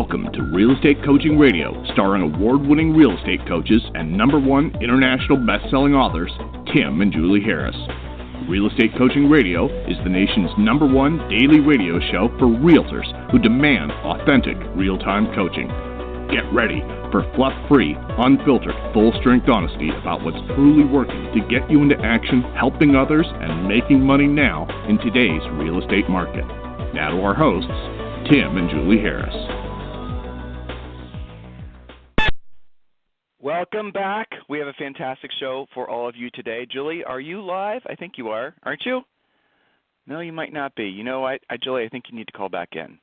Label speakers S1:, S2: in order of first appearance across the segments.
S1: Welcome to Real Estate Coaching Radio, starring award-winning real estate coaches and #1 international best-selling authors, Tim and Julie Harris. Real Estate Coaching Radio is the nation's #1 daily radio show for realtors who demand authentic, real-time coaching. Get ready for fluff-free, unfiltered, full-strength honesty about what's truly working to get you into action, helping others, and making money now in today's real estate market. Now to our hosts, Tim and Julie Harris.
S2: Welcome back. We have a fantastic show for all of you today. Julie, are you live? I think you are, aren't you? No, you might not be. You know what, Julie, I think you need to call back in.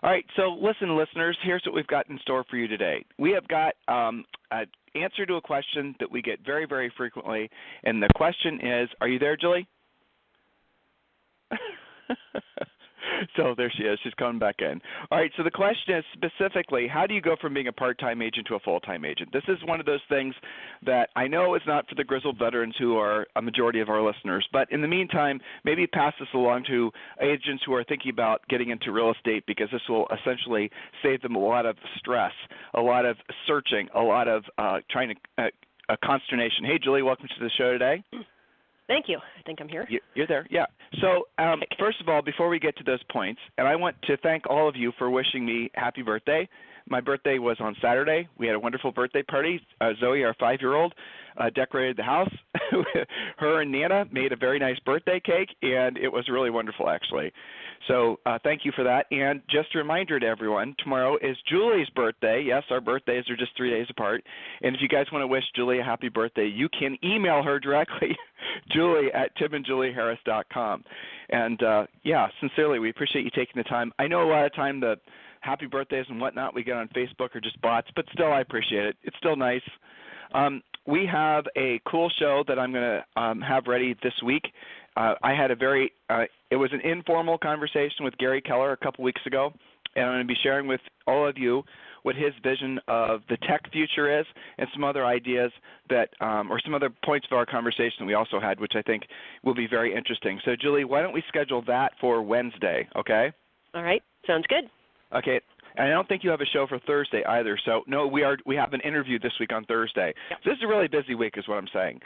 S2: All right, so listen, listeners, here's what we've got in store for you today. We have got an answer to a question that we get very, very frequently, and the question is, are you there, Julie? So there she is. She's coming back in. All right, so the question is specifically, how do you go from being a part-time agent to a full-time agent? This is one of those things that I know is not for the grizzled veterans who are a majority of our listeners, but in the meantime, maybe pass this along to agents who are thinking about getting into real estate, because this will essentially save them a lot of stress, a lot of searching, a lot of trying to consternation. Hey, Julie, welcome to the show today.
S3: Thank you. I think I'm here.
S2: You're there, yeah. So first of all, before we get to those points, and I want to thank all of you for wishing me happy birthday. My birthday was on Saturday. We had a wonderful birthday party. Zoe, our 5-year-old, decorated the house. Her and Nana made a very nice birthday cake, and it was really wonderful, actually. So thank you for that. And just a reminder to everyone, tomorrow is Julie's birthday. Yes, our birthdays are just 3 days apart. And if you guys want to wish Julie a happy birthday, you can email her directly, julie@timandjulieharris.com. And, yeah, sincerely, we appreciate you taking the time. I know a lot of time the happy birthdays and whatnot we get on Facebook are just bots, but still I appreciate it. It's still nice. We have a cool show that I'm going to have ready this week. I had it was an informal conversation with Gary Keller a couple weeks ago, and I'm going to be sharing with all of you what his vision of the tech future is and some other ideas that, or some other points of our conversation we also had, which I think will be very interesting. So, Julie, why don't we schedule that for Wednesday, okay?
S3: All right. Sounds good.
S2: Okay. And I don't think you have a show for Thursday either. So, no, we have an interview this week on Thursday. Yep. So this is a really busy week is what I'm saying.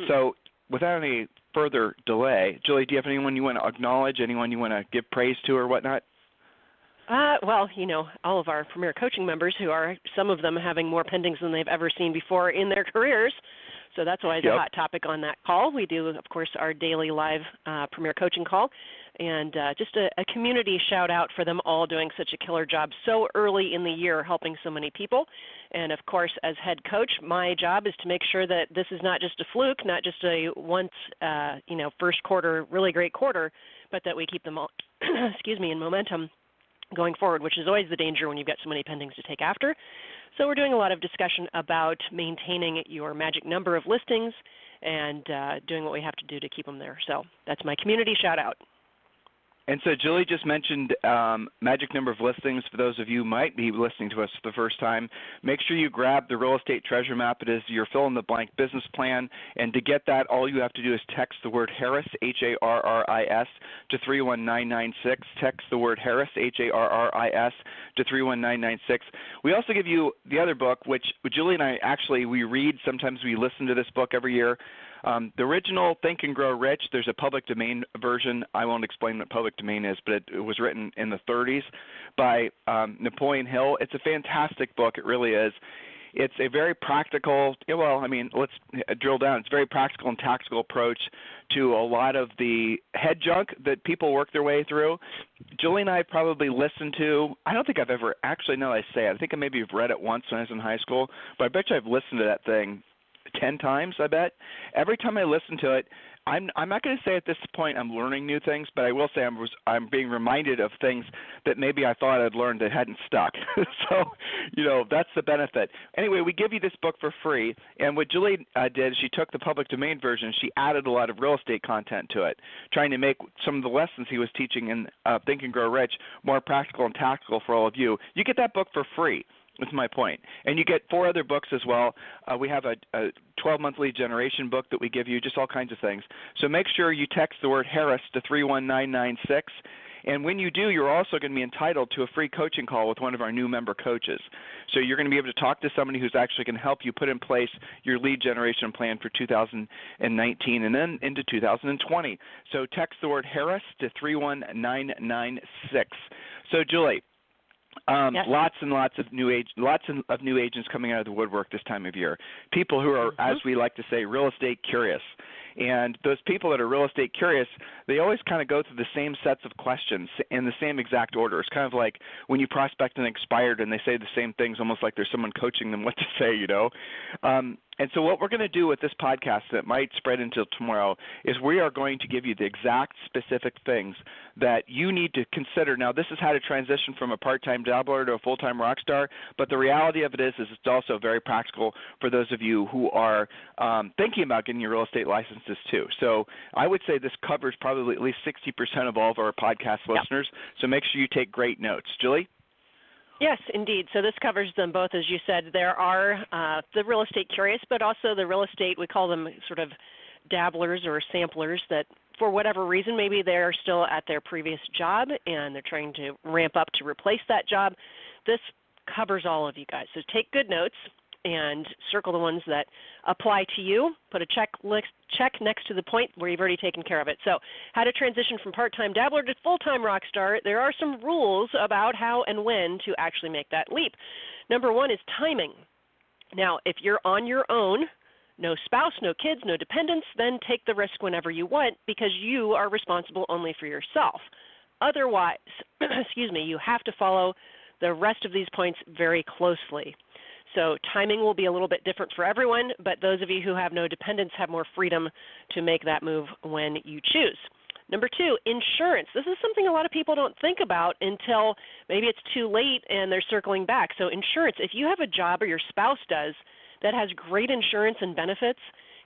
S2: So without any further delay, Julie, do you have anyone you want to acknowledge, anyone you want to give praise to or whatnot?
S3: Well, you know, all of our Premier Coaching members who are, some of them having more pendings than they've ever seen before in their careers. So that's always a hot topic on that call. We do, of course, our daily live Premier Coaching call. And just a community shout-out for them all doing such a killer job so early in the year, helping so many people. And, of course, as head coach, my job is to make sure that this is not just a fluke, not just a once, first quarter, really great quarter, but that we keep them all, in momentum going forward, which is always the danger when you've got so many pendings to take after. So we're doing a lot of discussion about maintaining your magic number of listings and doing what we have to do to keep them there. So that's my community shout-out.
S2: And so Julie just mentioned magic number of listings. For those of you who might be listening to us for the first time, make sure you grab the real estate treasure map. It is your fill-in-the-blank business plan. And to get that, all you have to do is text the word Harris, Harris, to 31996. Text the word Harris, Harris, to 31996. We also give you the other book, which Julie and I we read. Sometimes we listen to this book every year. The original Think and Grow Rich, there's a public domain version. I won't explain what public domain is, but it was written in the 30s by Napoleon Hill. It's a fantastic book. It really is. It's a very practical, let's drill down. It's a very practical and tactical approach to a lot of the head junk that people work their way through. Julie and I probably listened to, I don't think I've ever, actually, now that I say it, I think I maybe have read it once when I was in high school, but I bet you I've listened to that thing 10 times, I bet. Every time I listen to it, I'm not going to say at this point I'm learning new things, but I will say I'm being reminded of things that maybe I thought I'd learned that hadn't stuck. So, that's the benefit. Anyway, we give you this book for free, and what Julie did is she took the public domain version, she added a lot of real estate content to it, trying to make some of the lessons he was teaching in Think and Grow Rich more practical and tactical for all of you. You get that book for free. That's my point. And you get 4 other books as well. We have a 12-month lead generation book that we give you, just all kinds of things. So make sure you text the word Harris to 31996, And when you do, you're also going to be entitled to a free coaching call with one of our new member coaches. So you're going to be able to talk to somebody who's actually going to help you put in place your lead generation plan for 2019 and then into 2020. So text the word Harris to 31996. So Julie,
S3: Yes.
S2: lots of new agents coming out of the woodwork this time of year. People who are, as we like to say, real estate curious. And those people that are real estate curious, they always kind of go through the same sets of questions in the same exact order. It's kind of like when you prospect an expired and they say the same things, almost like there's someone coaching them what to say, you know. And so what we're going to do with this podcast that might spread until tomorrow is we are going to give you the exact specific things that you need to consider. Now, this is how to transition from a part-time dabbler to a full-time rock star, but the reality of it is it's also very practical for those of you who are thinking about getting your real estate licenses too. So I would say this covers probably at least 60% of all of our podcast listeners, so make sure you take great notes. Julie?
S3: Yes, indeed. So this covers them both. As you said, there are the real estate curious, but also the real estate, we call them sort of dabblers or samplers that for whatever reason, maybe they're still at their previous job and they're trying to ramp up to replace that job. This covers all of you guys. So take good notes and circle the ones that apply to you. Put a check next to the point where you've already taken care of it. So how to transition from part-time dabbler to full-time rock star. There are some rules about how and when to actually make that leap. Number one is timing. Now, if you're on your own, no spouse, no kids, no dependents, then take the risk whenever you want because you are responsible only for yourself. Otherwise, you have to follow the rest of these points very closely. So timing will be a little bit different for everyone, but those of you who have no dependents have more freedom to make that move when you choose. Number two, insurance. This is something a lot of people don't think about until maybe it's too late and they're circling back. So insurance, if you have a job or your spouse does that has great insurance and benefits,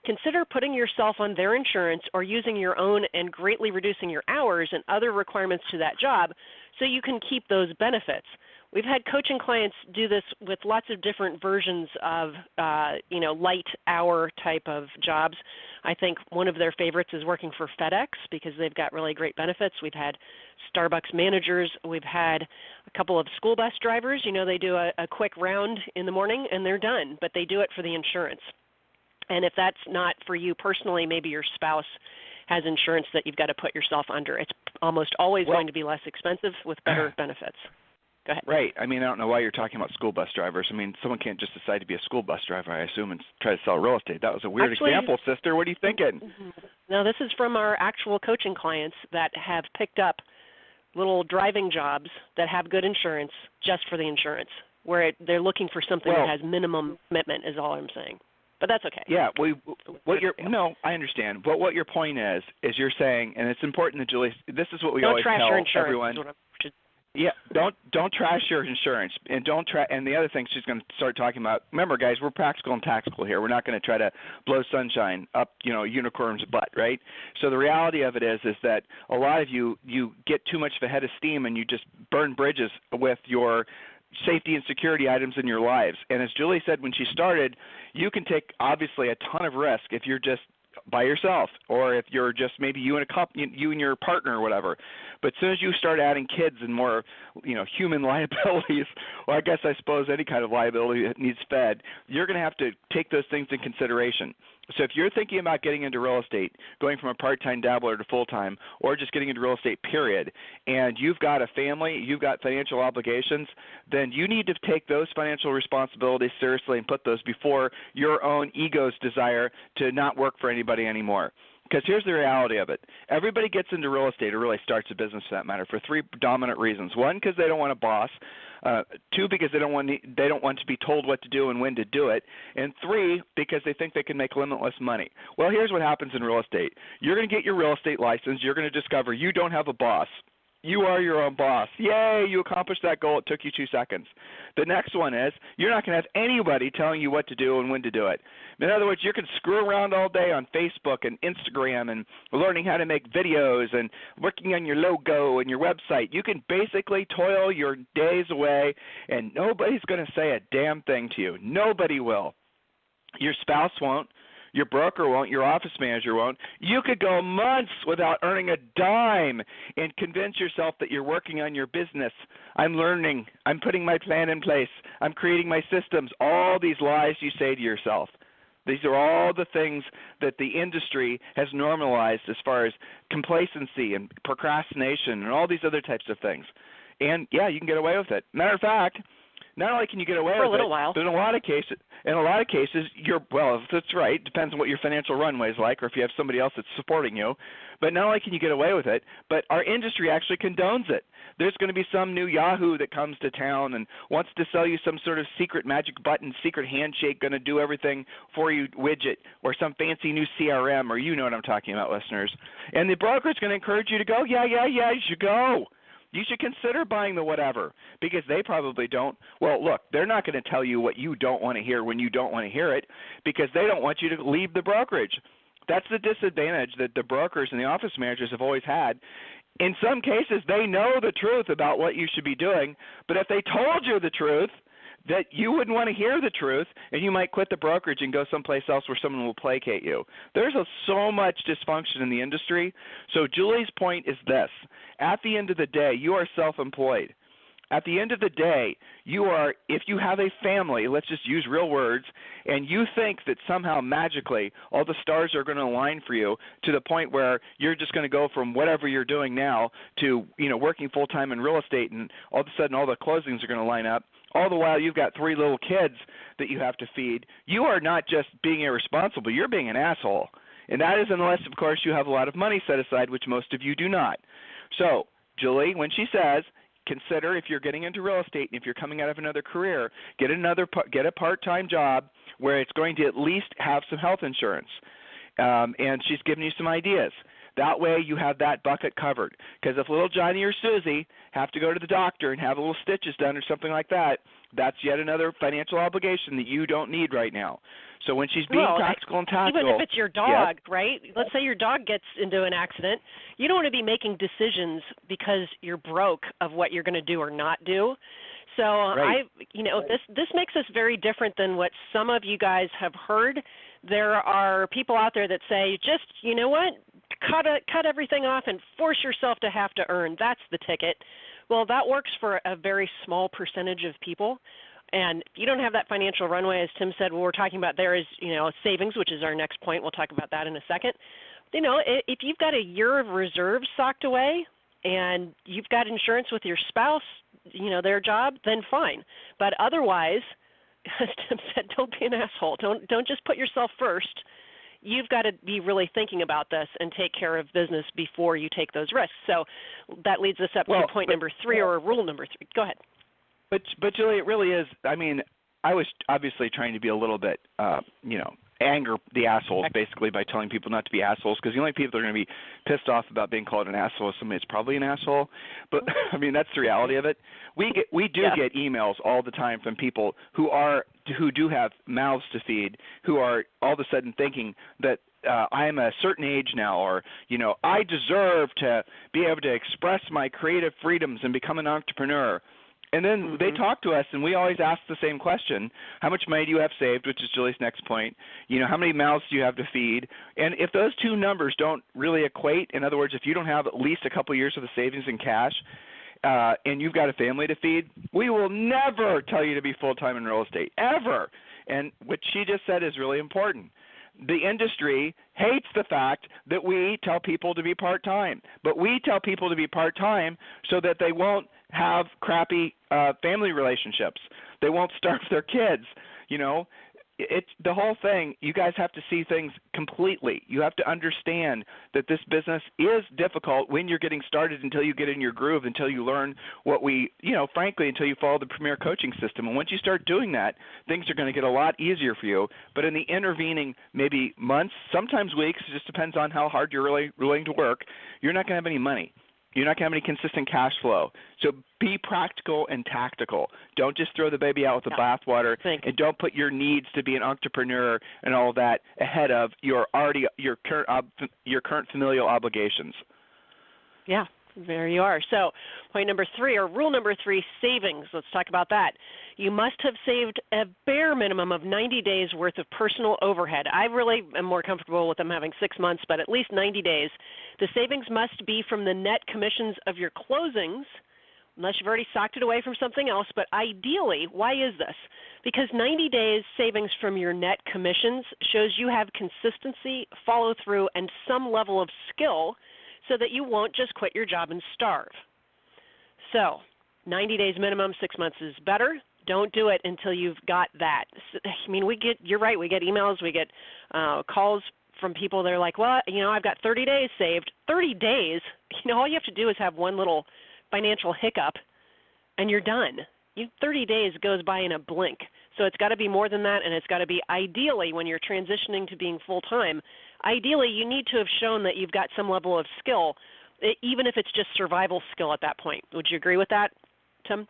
S3: consider putting yourself on their insurance or using your own and greatly reducing your hours and other requirements to that job so you can keep those benefits. We've had coaching clients do this with lots of different versions of, light hour type of jobs. I think one of their favorites is working for FedEx because they've got really great benefits. We've had Starbucks managers. We've had a couple of school bus drivers. You know, they do a quick round in the morning and they're done, but they do it for the insurance. And if that's not for you personally, maybe your spouse has insurance that you've got to put yourself under. It's almost always going to be less expensive with better benefits. Go ahead.
S2: Right. I mean, I don't know why you're talking about school bus drivers. I mean, someone can't just decide to be a school bus driver, I assume, and try to sell real estate. That was a weird example, sister. What are you thinking?
S3: No, this is from our actual coaching clients that have picked up little driving jobs that have good insurance just for the insurance, where they're looking for something that has minimum commitment is all I'm saying. But that's okay.
S2: Yeah, I understand. But what your point is you're saying, and it's important that Julie, this is what we always tell everyone. Yeah, don't trash your insurance, and and the other thing she's going to start talking about. Remember, guys, we're practical and tactical here. We're not going to try to blow sunshine up, unicorn's butt, right? So the reality of it is that a lot of you get too much of a head of steam and you just burn bridges with your safety and security items in your lives. And as Julie said when she started, you can take obviously a ton of risk if you're just by yourself, or if you're just maybe you and your partner or whatever. But as soon as you start adding kids and more, human liabilities, or I suppose any kind of liability that needs fed, you're going to have to take those things in consideration. So if you're thinking about getting into real estate, going from a part-time dabbler to full-time, or just getting into real estate, period, and you've got a family, you've got financial obligations, then you need to take those financial responsibilities seriously and put those before your own ego's desire to not work for anybody anymore. Because here's the reality of it. Everybody gets into real estate, or really starts a business for that matter, for three dominant reasons. One, because they don't want a boss. Two, because they don't want to be told what to do and when to do it. And three, because they think they can make limitless money. Well, here's what happens in real estate. You're going to get your real estate license. You're going to discover you don't have a boss. You are your own boss. Yay, you accomplished that goal. It took you 2 seconds. The next one is you're not going to have anybody telling you what to do and when to do it. In other words, you can screw around all day on Facebook and Instagram and learning how to make videos and working on your logo and your website. You can basically toil your days away, and nobody's going to say a damn thing to you. Nobody will. Your spouse won't. Your broker won't. Your office manager won't. You could go months without earning a dime and convince yourself that you're working on your business. I'm learning. I'm putting my plan in place. I'm creating my systems. All these lies you say to yourself. These are all the things that the industry has normalized as far as complacency and procrastination and all these other types of things. And, yeah, you can get away with it. Matter of fact, not only can you get away
S3: for
S2: with
S3: a little
S2: it,
S3: while.
S2: but in a lot of cases, if that's right, depends on what your financial runway is like or if you have somebody else that's supporting you. But not only can you get away with it, but our industry actually condones it. There's going to be some new Yahoo that comes to town and wants to sell you some sort of secret magic button, secret handshake, going to do everything for you widget or some fancy new CRM, or you know what I'm talking about, listeners. And the broker's going to encourage you to go, yeah, you should go. You should consider buying the whatever, because they probably don't. Well, look, they're not going to tell you what you don't want to hear when you don't want to hear it, because they don't want you to leave the brokerage. That's the disadvantage that the brokers and the office managers have always had. In some cases, they know the truth about what you should be doing, but if they told you the truth, that you wouldn't want to hear the truth, and you might quit the brokerage and go someplace else where someone will placate you. There's so much dysfunction in the industry. So Julie's point is this. At the end of the day, you are self-employed. At the end of the day, you are, if you have a family, let's just use real words, and you think that somehow magically all the stars are going to align for you to the point where you're just going to go from whatever you're doing now to, working full-time in real estate, and all of a sudden all the closings are going to line up, all the while you've got 3 little kids that you have to feed, you are not just being irresponsible, you're being an asshole. And that is unless, of course, you have a lot of money set aside, which most of you do not. So, Julie, when she says, consider if you're getting into real estate and if you're coming out of another career, get a part-time job where it's going to at least have some health insurance. And she's giving you some ideas. That way you have that bucket covered. Because if little Johnny or Susie have to go to the doctor and have little stitches done or something like that, that's yet another financial obligation that you don't need right now. So when she's being practical and tactical.
S3: Even if it's your dog,
S2: yep.
S3: right? Let's say your dog gets into an accident. You don't want to be making decisions because you're broke of what you're going to do or not do. So
S2: right.
S3: This makes us very different than what some of you guys have heard. There are people out there that say, just, you know what, cut everything off and force yourself to have to earn. That's the ticket. Well, that works for a very small percentage of people. And if you don't have that financial runway, as Tim said, what we're talking about there is, savings, which is our next point. We'll talk about that in a second. If you've got a year of reserves socked away and you've got insurance with your spouse, their job, then fine. But otherwise, as Tim said, don't be an asshole. Don't just put yourself first. You've got to be really thinking about this and take care of business before you take those risks. So that leads us up to point number 3 or rule number 3. Go ahead.
S2: But Julie, it really is. I mean, I was obviously trying to be a little bit, anger the assholes basically by telling people not to be assholes, because the only people that are going to be pissed off about being called an asshole is somebody that's probably an asshole. But I mean, that's the reality of it. We do get emails all the time from people who do have mouths to feed, who are all of a sudden thinking that I am a certain age now, or I deserve to be able to express my creative freedoms and become an entrepreneur. And then they talk to us, and we always ask the same question: how much money do you have saved? Which is Julie's next point. How many mouths do you have to feed? And if those two numbers don't really equate, in other words, if you don't have at least a couple years of savings in cash, and you've got a family to feed, we will never tell you to be full-time in real estate, ever. And what she just said is really important. The industry hates the fact that we tell people to be part-time, but we tell people to be part-time so that they won't have crappy family relationships. They won't starve their kids. It's the whole thing. You guys have to see things completely. You have to understand that this business is difficult when you're getting started until you get in your groove, until you learn frankly, until you follow the Premier Coaching System. And once you start doing that, things are going to get a lot easier for you. But in the intervening maybe months, sometimes weeks, it just depends on how hard you're really willing to work, you're not going to have any money. You're not going to have any consistent cash flow. So be practical and tactical. Don't just throw the baby out with the bathwater, and don't put your needs to be an entrepreneur and all that ahead of your current familial obligations.
S3: Yeah, There you are. So point number 3, or rule number 3, savings. Let's talk about that. You must have saved a bare minimum of 90 days worth of personal overhead. I really am more comfortable with them having 6 months, but at least 90 days. The savings must be from the net commissions of your closings, unless you've already socked it away from something else. But ideally, why is this? Because 90 days savings from your net commissions shows you have consistency, follow through, and some level of skill, so that you won't just quit your job and starve. So 90 days minimum, 6 months is better. Don't do it until you've got that. I mean, you're right, we get emails, we get calls from people that are like, well, I've got 30 days saved. 30 days? All you have to do is have one little financial hiccup, and you're done. 30 days goes by in a blink. So it's got to be more than that, and it's got to be ideally when you're transitioning to being full-time. Ideally, you need to have shown that you've got some level of skill, even if it's just survival skill at that point. Would you agree with that, Tim?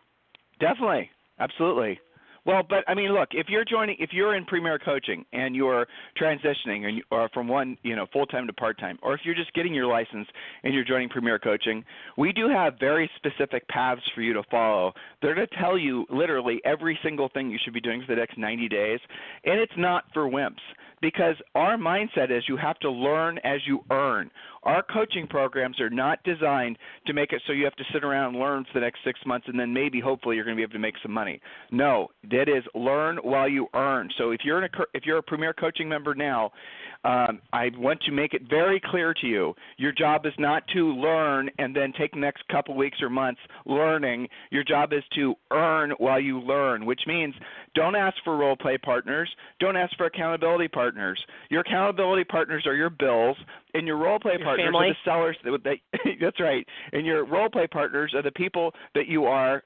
S2: Definitely. Absolutely. Well, but I mean, look, if you're in Premier Coaching and you're transitioning or from one, full-time to part-time, or if you're just getting your license and you're joining Premier Coaching, we do have very specific paths for you to follow. They're going to tell you literally every single thing you should be doing for the next 90 days, and it's not for wimps, because our mindset is you have to learn as you earn. Our coaching programs are not designed to make it so you have to sit around and learn for the next 6 months and then maybe hopefully you're going to be able to make some money. No, that is learn while you earn. So if you're a Premier Coaching member now, I want to make it very clear to you, your job is not to learn and then take the next couple weeks or months learning. Your job is to earn while you learn, which means don't ask for role play partners. Don't ask for accountability partners. Your accountability partners are your bills, and your role play partners
S3: family.
S2: are the sellers. That's right. And your role play partners are the people that you're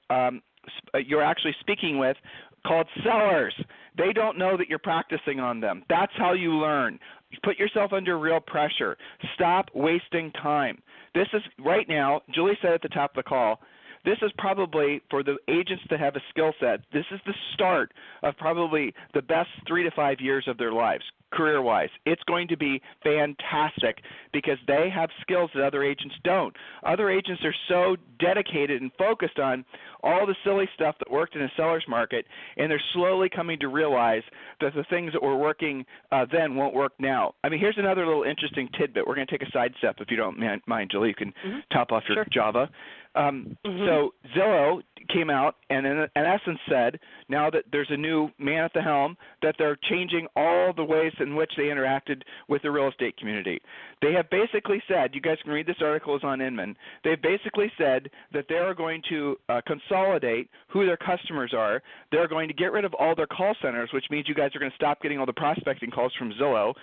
S2: actually speaking with, called sellers. They don't know that you're practicing on them. That's how you learn. Put yourself under real pressure. Stop wasting time. This is right now, Julie said at the top of the call, this is probably, for the agents that have a skill set, this is the start of probably the best 3 to 5 years of their lives, career-wise. It's going to be fantastic because they have skills that other agents don't. Other agents are so dedicated and focused on all the silly stuff that worked in a seller's market, and they're slowly coming to realize that the things that were working then won't work now. I mean, here's another little interesting tidbit. We're going to take a side step, if you don't mind, Julie. You can top off your Java. So Zillow came out and in essence said, now that there's a new man at the helm, that they're changing all the ways in which they interacted with the real estate community. They have basically said, you guys can read this article, it's on Inman, they've basically said that they are going to consolidate who their customers are. They're going to get rid of all their call centers, which means you guys are going to stop getting all the prospecting calls from Zillow.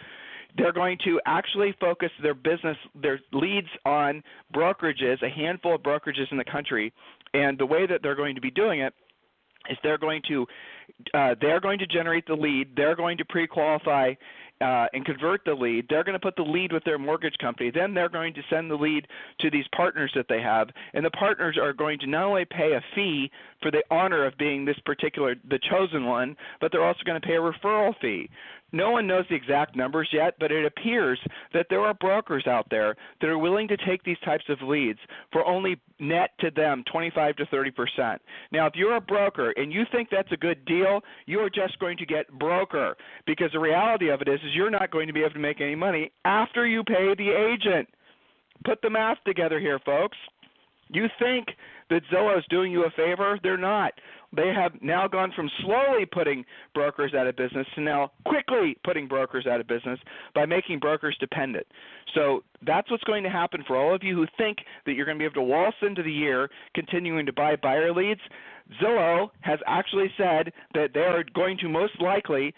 S2: They're going to actually focus their leads on brokerages, a handful of brokerages in the country, and the way that they're going to be doing it is they're going to generate the lead. They're going to pre-qualify and convert the lead. They're going to put the lead with their mortgage company. Then they're going to send the lead to these partners that they have, and the partners are going to not only pay a fee for the honor of being the chosen one, but they're also going to pay a referral fee. No one knows the exact numbers yet, but it appears that there are brokers out there that are willing to take these types of leads for only net to them 25 to 30%. Now, if you're a broker and you think that's a good deal, you are just going to get broker, because the reality of it is you're not going to be able to make any money after you pay the agent. Put the math together here, folks. You think that Zillow is doing you a favor? They're not. They have now gone from slowly putting brokers out of business to now quickly putting brokers out of business by making brokers dependent. So that's what's going to happen for all of you who think that you're going to be able to waltz into the year continuing to buy buyer leads. Zillow has actually said that they are going to most likely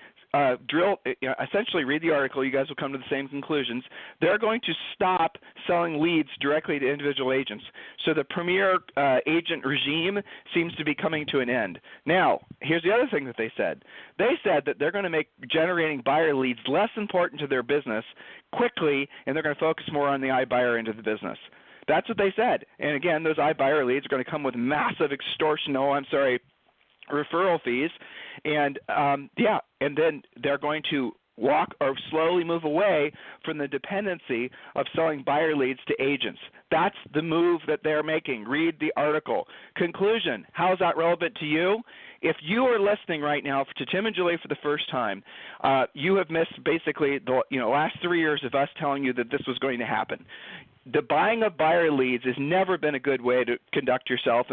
S2: essentially read the article, you guys will come to the same conclusions. They're going to stop selling leads directly to individual agents. So the premier agent regime seems to be coming to an end. Now, here's the other thing that they said. They said that they're going to make generating buyer leads less important to their business quickly, and they're going to focus more on the iBuyer end of the business. That's what they said. And again, those iBuyer leads are going to come with massive referral fees, and and then they're going to walk or slowly move away from the dependency of selling buyer leads to agents. That's the move that they're making. Read the article. Conclusion, how is that relevant to you? If you are listening right now to Tim and Julie for the first time, you have missed basically the last 3 years of us telling you that this was going to happen. The buying of buyer leads has never been a good way to conduct yourself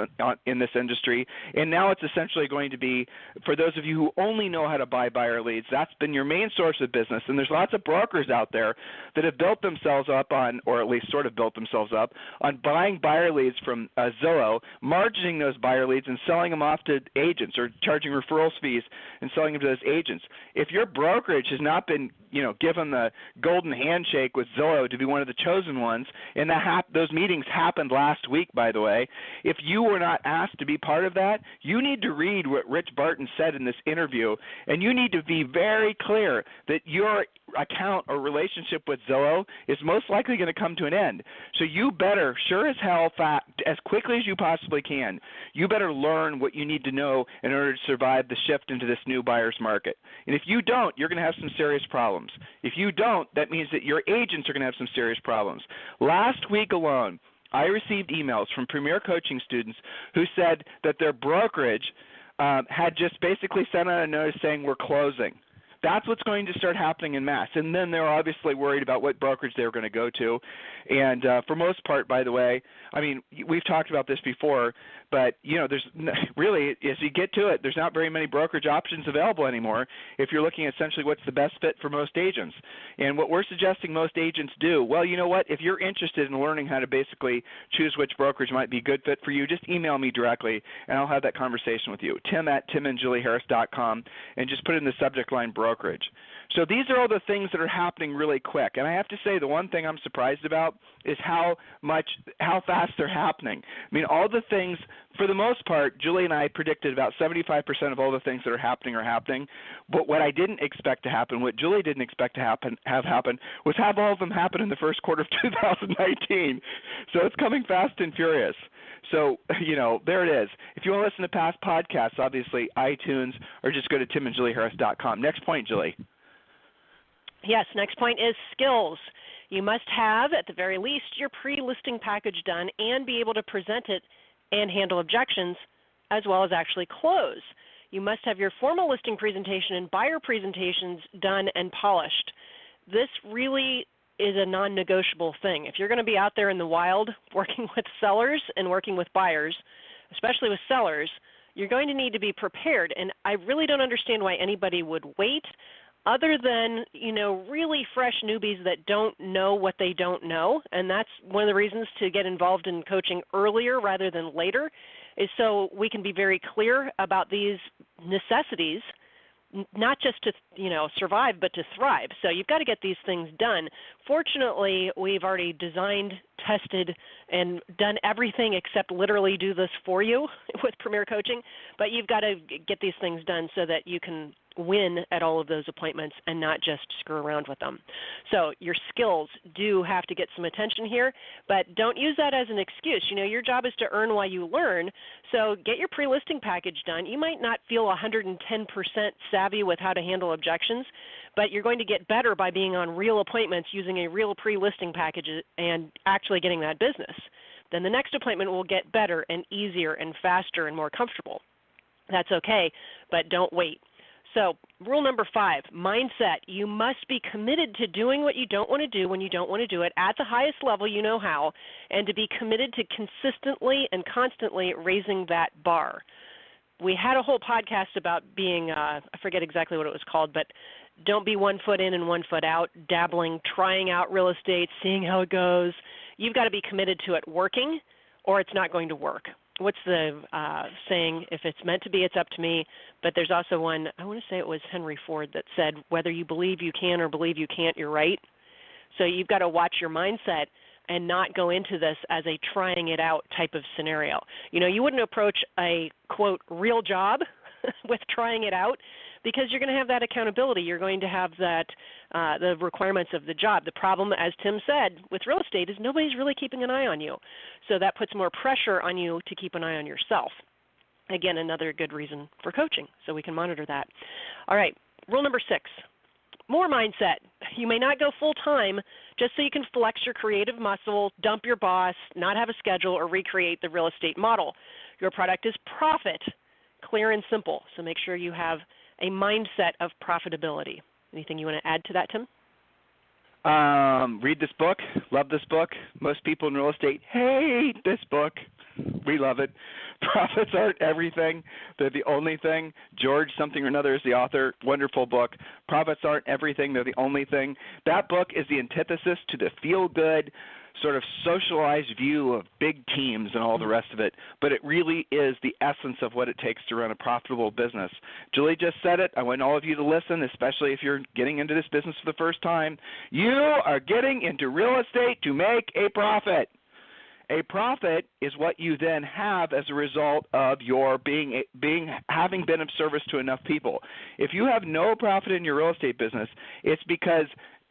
S2: in this industry, and now it's essentially going to be, for those of you who only know how to buy buyer leads, that's been your main source of business, and there's lots of brokers out there that have built themselves up on, or at least sort of built themselves up, on buying buyer leads from Zillow, margining those buyer leads and selling them off to agents or charging referrals fees and selling them to those agents. If your brokerage has not been given the golden handshake with Zillow to be one of the chosen ones, and those meetings happened last week, by the way. If you were not asked to be part of that, you need to read what Rich Barton said in this interview, and you need to be very clear that your account or relationship with Zillow is most likely going to come to an end. So you better, sure as hell, as quickly as you possibly can, you better learn what you need to know in order to survive the shift into this new buyer's market. And if you don't, you're going to have some serious problems. If you don't, that means that your agents are going to have some serious problems. Last week alone, I received emails from Premier Coaching students who said that their brokerage had just basically sent out a notice saying we're closing. That's what's going to start happening in mass. And then they're obviously worried about what brokerage they're going to go to. And for most part, by the way, I mean, we've talked about this before, but, there's really, as you get to it, there's not very many brokerage options available anymore if you're looking at essentially what's the best fit for most agents. And what we're suggesting most agents do, well, you know what? If you're interested in learning how to basically choose which brokerage might be a good fit for you, just email me directly, and I'll have that conversation with you. Tim@timandjulieharris.com, and just put in the subject line brokerage. So these are all the things that are happening really quick. And I have to say, the one thing I'm surprised about is how fast they're happening. I mean, all the things, for the most part, Julie and I predicted about 75% of all the things that are happening. But what I didn't expect to happen, what Julie didn't expect to have happen, was have all of them happen in the first quarter of 2019. So it's coming fast and furious. So, there it is. If you want to listen to past podcasts, obviously iTunes, or just go to timandjulieharris.com. Next point, Julie.
S3: Yes, next point is skills. You must have, at the very least, your pre-listing package done and be able to present it and handle objections, as well as actually close. You must have your formal listing presentation and buyer presentations done and polished. This really is a non-negotiable thing. If you're going to be out there in the wild working with sellers and working with buyers, especially with sellers, you're going to need to be prepared. And I really don't understand why anybody would wait, other than, really fresh newbies that don't know what they don't know. And that's one of the reasons to get involved in coaching earlier rather than later, is so we can be very clear about these necessities, not just to, survive, but to thrive. So you've got to get these things done. Fortunately, we've already designed, tested, and done everything except literally do this for you with Premier Coaching. But you've got to get these things done so that you can win at all of those appointments and not just screw around with them. So your skills do have to get some attention here, but don't use that as an excuse. Your job is to earn while you learn, so get your pre-listing package done. You might not feel 110% savvy with how to handle objections, but you're going to get better by being on real appointments using a real pre-listing package and actually getting that business. Then the next appointment will get better and easier and faster and more comfortable. That's okay, but don't wait. So rule number 5, mindset. You must be committed to doing what you don't want to do when you don't want to do it at the highest level you know how, and to be committed to consistently and constantly raising that bar. We had a whole podcast about being, I forget exactly what it was called, but don't be 1 foot in and 1 foot out, dabbling, trying out real estate, seeing how it goes. You've got to be committed to it working, or it's not going to work. What's the saying? If it's meant to be, it's up to me. But there's also one, I want to say it was Henry Ford, that said, whether you believe you can or believe you can't, you're right. So you've got to watch your mindset and not go into this as a trying it out type of scenario. You wouldn't approach a, quote, real job with trying it out, because you're going to have that accountability. You're going to have that the requirements of the job. The problem, as Tim said, with real estate is nobody's really keeping an eye on you. So that puts more pressure on you to keep an eye on yourself. Again, another good reason for coaching, so we can monitor that. All right, rule number 6. More mindset. You may not go full-time just so you can flex your creative muscle, dump your boss, not have a schedule, or recreate the real estate model. Your product is profit, clear and simple. So make sure you have a mindset of profitability. Anything you want to add to that, Tim?
S2: Read this book. Love this book. Most people in real estate hate this book. We love it. Profits aren't everything. They're the only thing. George something or another is the author. Wonderful book. Profits aren't everything. They're the only thing. That book is the antithesis to the feel-good, sort of socialized view of big teams and all the rest of it, but it really is the essence of what it takes to run a profitable business. Julie just said it. I want all of you to listen, especially if you're getting into this business for the first time. You are getting into real estate to make a profit. A profit is what you then have as a result of your having been of service to enough people. If you have no profit in your real estate business, it's because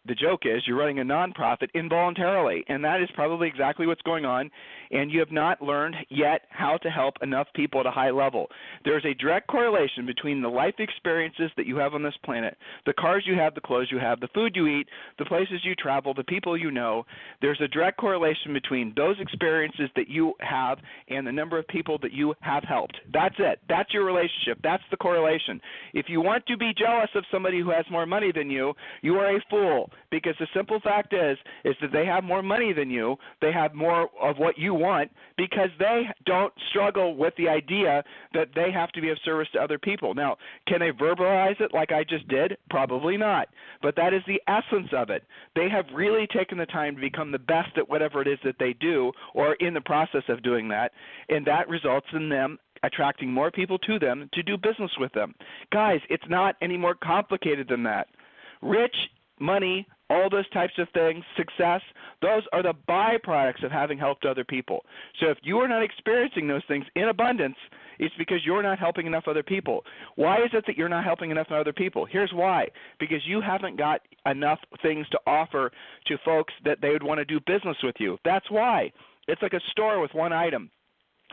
S2: the joke is you're running a nonprofit involuntarily, and that is probably exactly what's going on, and you have not learned yet how to help enough people at a high level. There's a direct correlation between the life experiences that you have on this planet, the cars you have, the clothes you have, the food you eat, the places you travel, the people you know. There's a direct correlation between those experiences that you have and the number of people that you have helped. That's it. That's your relationship. That's the correlation. If you want to be jealous of somebody who has more money than you, you are a fool. Because the simple fact is that they have more money than you, they have more of what you want, because they don't struggle with the idea that they have to be of service to other people. Now, can they verbalize it like I just did? Probably not. But that is the essence of it. They have really taken the time to become the best at whatever it is that they do, or in the process of doing that, and that results in them attracting more people to them to do business with them. Guys, it's not any more complicated than that. Rich, money, all those types of things, success, those are the byproducts of having helped other people. So if you are not experiencing those things in abundance, it's because you're not helping enough other people. Why is it that you're not helping enough other people? Here's why. Because you haven't got enough things to offer to folks that they would want to do business with you. That's why. It's like a store with one item.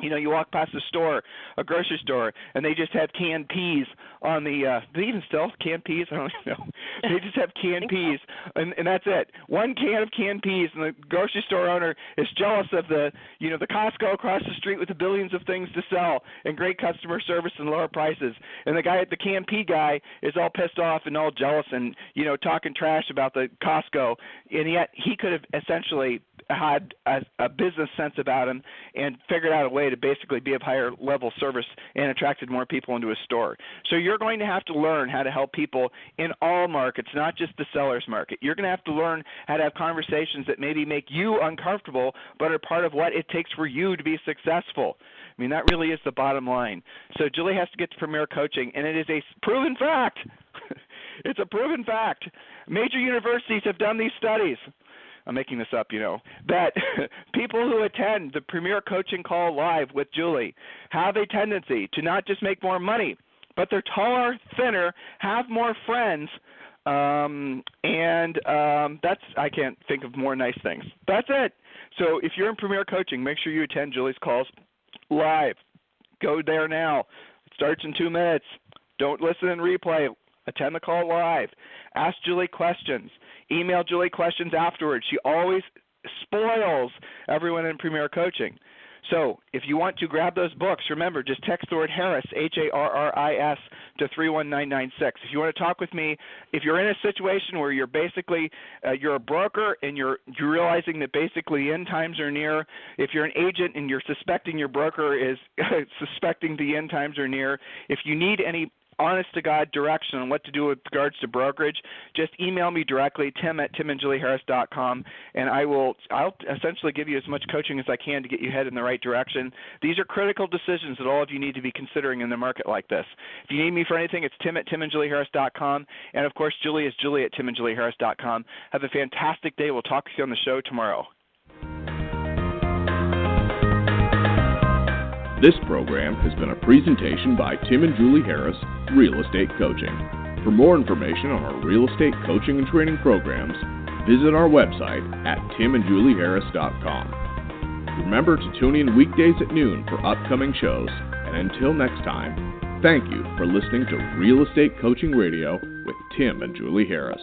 S2: You know, you walk past a store, a grocery store, and they just have canned peas on the do they even sell canned peas? I don't know. They just have canned peas, and that's it. One can of canned peas, and the grocery store owner is jealous of the Costco across the street with the billions of things to sell and great customer service and lower prices. And the guy at the canned pea guy is all pissed off and all jealous and, talking trash about the Costco, and yet he could have essentially had a business sense about him and figured out a way to basically be of higher level service and attracted more people into a store. So you're going to have to learn how to help people in all markets, not just the seller's market. You're going to have to learn how to have conversations that maybe make you uncomfortable but are part of what it takes for you to be successful. I mean, that really is the bottom line. So Julie has to get to Premier Coaching, and it is a proven fact. It's a proven fact. Major universities have done these studies. I'm making this up, that people who attend the Premier Coaching Call live with Julie have a tendency to not just make more money, but they're taller, thinner, have more friends, and that's, I can't think of more nice things. That's it. So if you're in Premier Coaching, make sure you attend Julie's calls live. Go there now. It starts in 2 minutes. Don't listen and replay. Attend the call live. Ask Julie questions. Email Julie questions afterwards. She always spoils everyone in Premier Coaching. So if you want to grab those books, remember, just text the word Harris, Harris, to 31996. If you want to talk with me, if you're in a situation where you're basically you're a broker and you're realizing that basically end times are near, if you're an agent and you're suspecting your broker is suspecting the end times are near, if you need any honest-to-God direction on what to do with regards to brokerage, just email me directly, tim@timandjulieharris.com, and I'll essentially give you as much coaching as I can to get you headed in the right direction. These are critical decisions that all of you need to be considering in the market like this. If you need me for anything, it's tim@timandjulieharris.com, and, of course, Julie is julie@timandjulieharris.com. Have a fantastic day. We'll talk to you on the show tomorrow.
S1: This program has been a presentation by Tim and Julie Harris, Real Estate Coaching. For more information on our real estate coaching and training programs, visit our website at timandjulieharris.com. Remember to tune in weekdays at noon for upcoming shows, and until next time, thank you for listening to Real Estate Coaching Radio with Tim and Julie Harris.